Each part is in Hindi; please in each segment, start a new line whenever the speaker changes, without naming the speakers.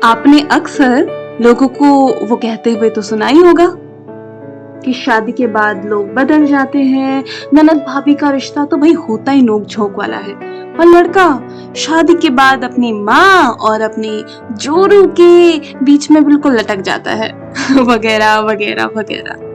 आपने अक्सर लोगों को वो कहते हुए तो सुना ही होगा कि शादी के बाद लोग बदल जाते हैं। ननद भाभी का रिश्ता तो भाई होता ही नोक झोंक वाला है, और लड़का शादी के बाद अपनी माँ और अपनी जोरू के बीच में बिल्कुल लटक जाता है वगैरह वगैरह वगैरह।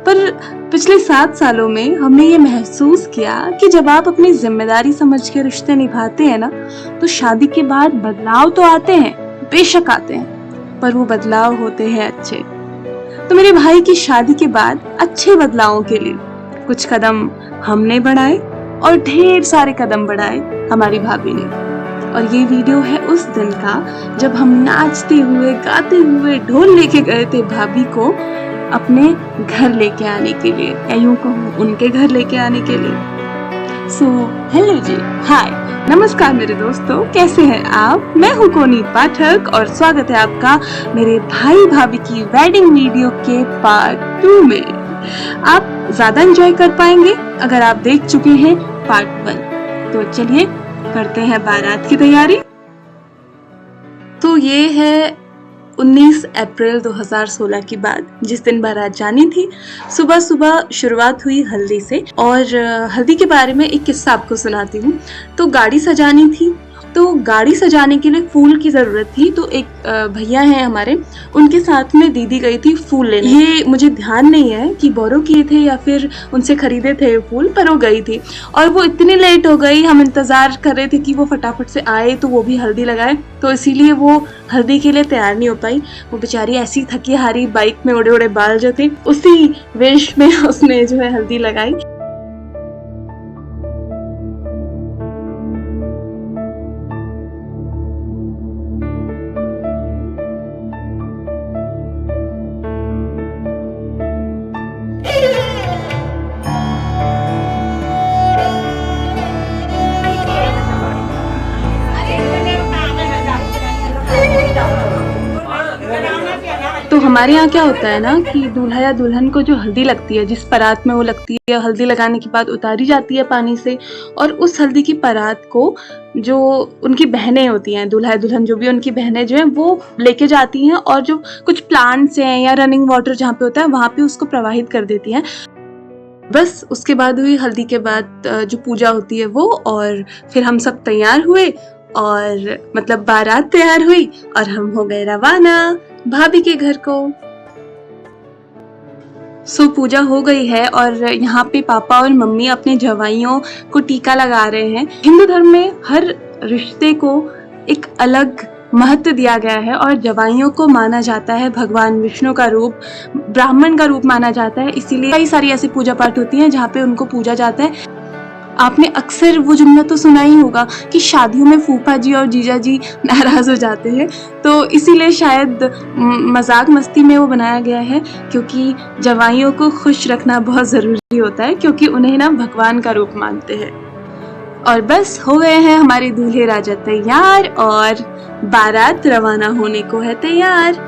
पर पिछले 7 सालों में हमने ये महसूस किया कि जब आप अपनी जिम्मेदारी समझ के रिश्ते निभाते हैं ना, तो शादी के बाद बदलाव तो आते हैं, बेशक आते हैं, पर वो बदलाव होते हैं अच्छे। तो मेरे भाई की शादी के बाद अच्छे बदलावों के लिए कुछ कदम हमने बढ़ाए और ढेर सारे कदम बढ़ाए हमारी भाभी ने। और ये वीडियो है उस दिन का जब हम नाचते हुए गाते हुए ढोल लेके गए थे भाभी को अपने घर लेके आने के लिए, या यूं कहूँ उनके घर लेके आने के लिए। सो हेलो जी, हाय, नमस्कार मेरे दोस्तों, कैसे हैं आप? मैं हूँ कोनी पाठक और स्वागत है आपका मेरे भाई भाभी की वेडिंग वीडियो के पार्ट 2 में। आप ज्यादा एंजॉय कर पाएंगे अगर आप देख चुके हैं पार्ट 1। तो चलिए करते हैं बारात की तैयारी। तो ये है 19 अप्रैल 2016 की बात, जिस दिन बारात जानी थी। सुबह सुबह शुरुआत हुई हल्दी से, और हल्दी के बारे में एक किस्सा आपको सुनाती हूँ। तो गाड़ी सजानी थी, तो गाड़ी सजाने के लिए फूल की जरूरत थी। तो एक भैया हैं हमारे, उनके साथ में दीदी गई थी फूल लेने। ये मुझे ध्यान नहीं है कि बोरो किए थे या फिर उनसे खरीदे थे फूल, पर वो गई थी और वो इतनी लेट हो गई। हम इंतजार कर रहे थे कि वो फटाफट से आए तो वो भी हल्दी लगाए, तो इसीलिए वो हल्दी के लिए तैयार नहीं हो पाई। वो बेचारी ऐसी थकी हारी, बाइक में उड़े उड़े बाल जो थे उसी वेश में उसने जो है हल्दी लगाई। तो हमारे यहाँ क्या होता है ना कि दूल्हा या दुल्हन को जो हल्दी लगती है, जिस परात में वो लगती है, हल्दी लगाने के बाद उतारी जाती है पानी से, और उस हल्दी की परात को जो उनकी बहनें होती हैं, दूल्हा या दुल्हन जो भी उनकी बहनें जो हैं वो लेके जाती हैं, और जो कुछ प्लांट्स हैं या रनिंग वाटर जहाँ पे होता है वहाँ पे उसको प्रवाहित कर देती हैं। बस उसके बाद हुई हल्दी के बाद जो पूजा होती है वो, और फिर हम सब तैयार हुए, और मतलब बारात तैयार हुई और हम हो गए रवाना भाभी के घर को। सो पूजा हो गई है और यहाँ पे पापा और मम्मी अपने जवाइयों को टीका लगा रहे हैं। हिंदू धर्म में हर रिश्ते को एक अलग महत्व दिया गया है, और जवाइयों को माना जाता है भगवान विष्णु का रूप, ब्राह्मण का रूप माना जाता है। इसीलिए कई सारी ऐसी पूजा पाठ होती हैं जहाँ पे उनको पूजा जाता है। आपने अक्सर वो जुमला तो सुना ही होगा कि शादियों में फूफा जी और जीजा जी नाराज हो जाते हैं, तो इसीलिए शायद मजाक मस्ती में वो बनाया गया है, क्योंकि जवाइयों को खुश रखना बहुत ज़रूरी होता है, क्योंकि उन्हें ना भगवान का रूप मानते हैं। और बस हो गए हैं हमारे दूल्हे राजा तैयार, और बारात रवाना होने को है तैयार।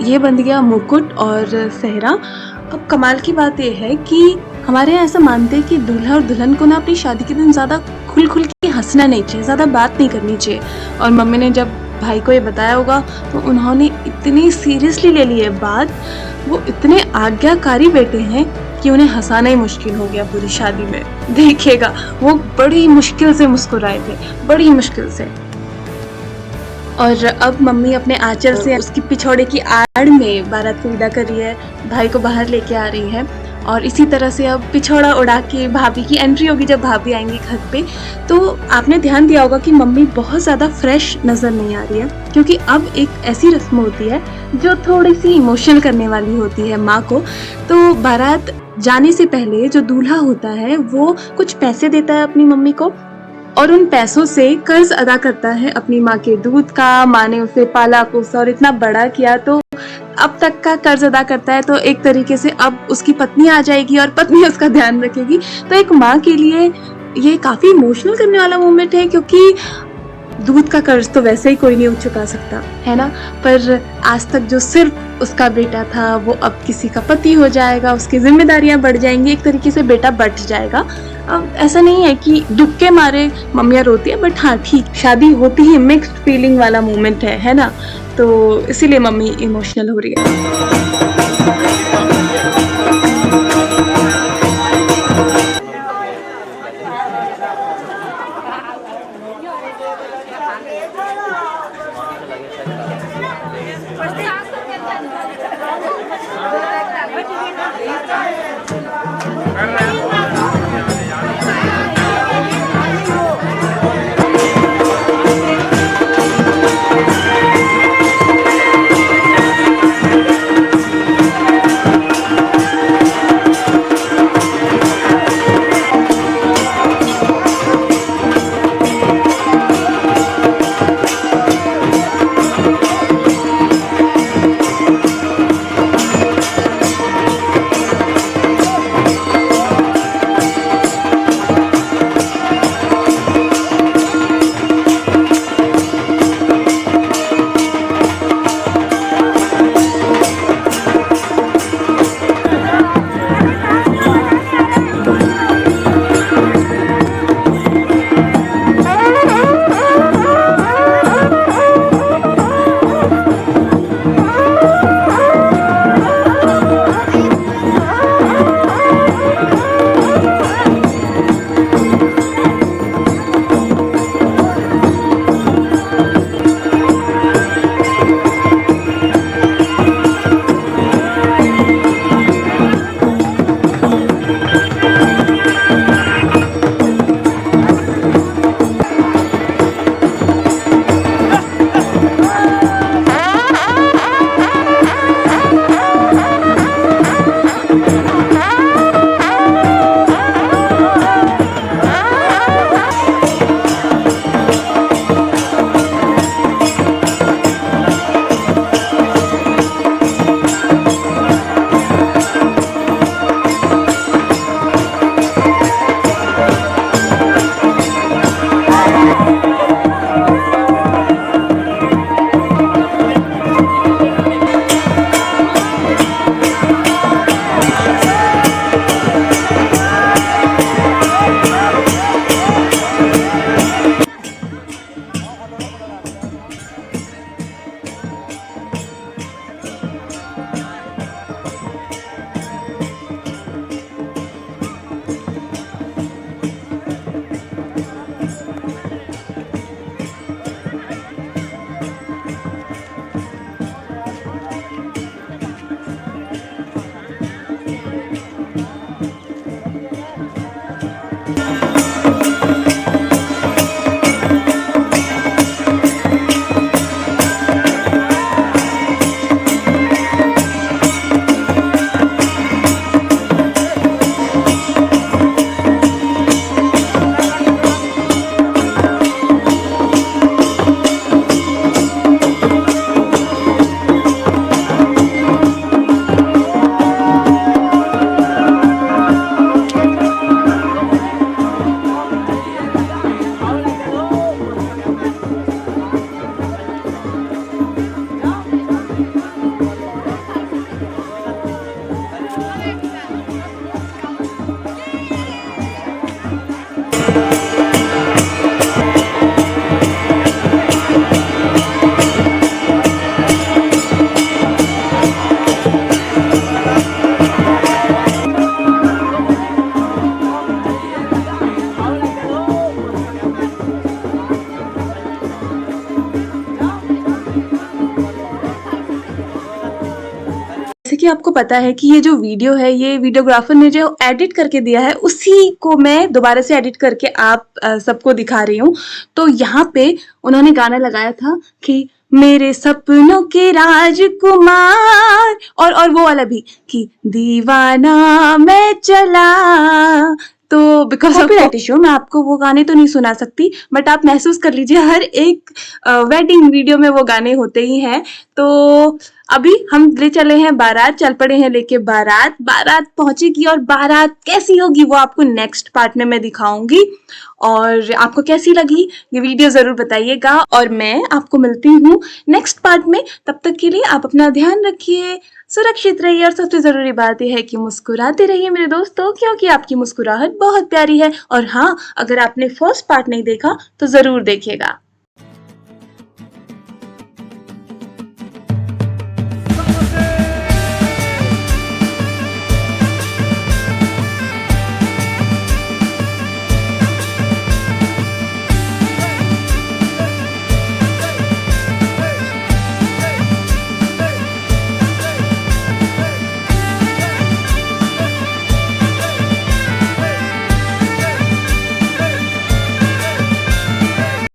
ये बन गया मुकुट और सेहरा। अब कमाल की बात यह है कि हमारे यहाँ ऐसा मानते हैं कि दूल्हा और दुल्हन को ना अपनी शादी के दिन ज़्यादा खुल खुल के हंसना नहीं चाहिए, ज़्यादा बात नहीं करनी चाहिए। और मम्मी ने जब भाई को ये बताया होगा तो उन्होंने इतनी सीरियसली ले ली है बात। वो इतने आज्ञाकारी बेटे हैं कि उन्हें हंसाना ही मुश्किल हो गया पूरी शादी में। देखिएगा, वो बड़ी मुश्किल से मुस्कुराए थे, बड़ी मुश्किल से। और अब मम्मी अपने आंचल से उसकी पिछौड़े की आड़ में बारात को विदा कर रही है, भाई को बाहर लेके आ रही है, और इसी तरह से अब पिछौड़ा उड़ा के भाभी की एंट्री होगी जब भाभी आएंगी घर पे। तो आपने ध्यान दिया होगा कि मम्मी बहुत ज़्यादा फ्रेश नज़र नहीं आ रही है, क्योंकि अब एक ऐसी रस्म होती है जो थोड़ी सी इमोशनल करने वाली होती है माँ को। तो बारात जाने से पहले जो दूल्हा होता है वो कुछ पैसे देता है अपनी मम्मी को, और उन पैसों से कर्ज अदा करता है अपनी माँ के दूध का। माँ ने उसे पाला पोसा और इतना बड़ा किया, तो अब तक का कर्ज अदा करता है। तो एक तरीके से अब उसकी पत्नी आ जाएगी और पत्नी उसका ध्यान रखेगी। तो एक माँ के लिए ये काफ़ी इमोशनल करने वाला मोमेंट है, क्योंकि दूध का कर्ज तो वैसे ही कोई नहीं चुका सकता, है ना? पर आज तक जो सिर्फ उसका बेटा था वो अब किसी का पति हो जाएगा, उसकी जिम्मेदारियां बढ़ जाएंगी, एक तरीके से बेटा बट जाएगा। अब ऐसा नहीं है कि दुख के मारे मम्मियाँ रोती है, बट हाँ ठीक, शादी होती ही मिक्स्ड फीलिंग वाला मोमेंट है ना? तो इसीलिए मम्मी इमोशनल हो रही है। जैसे कि आपको पता है कि ये जो वीडियो है ये वीडियोग्राफर ने जो एडिट करके दिया है उसी को मैं दोबारा से एडिट करके आप सबको दिखा रही हूँ। तो यहाँ पे उन्होंने गाना लगाया था कि मेरे सपनों के राजकुमार, और वो वाला भी कि दीवाना मैं चला। तो बिकॉज कॉपीराइट इशू मैं आपको वो गाने तो नहीं सुना सकती, बट आप महसूस कर लीजिए हर एक वेडिंग वीडियो में वो गाने होते ही हैं। तो अभी हम ले चले हैं बारात, चल पड़े हैं लेके बारात। बारात पहुंचेगी और बारात कैसी होगी वो आपको नेक्स्ट पार्ट में मैं दिखाऊंगी। और आपको कैसी लगी ये वीडियो जरूर बताइएगा, और मैं आपको मिलती हूँ नेक्स्ट पार्ट में। तब तक के लिए आप अपना ध्यान रखिए, सुरक्षित रहिए, और सबसे जरूरी बात यह है कि मुस्कुराते रहिए मेरे दोस्तों, क्योंकि आपकी मुस्कुराहट बहुत प्यारी है। और हाँ, अगर आपने फर्स्ट पार्ट नहीं देखा तो जरूर देखिएगा।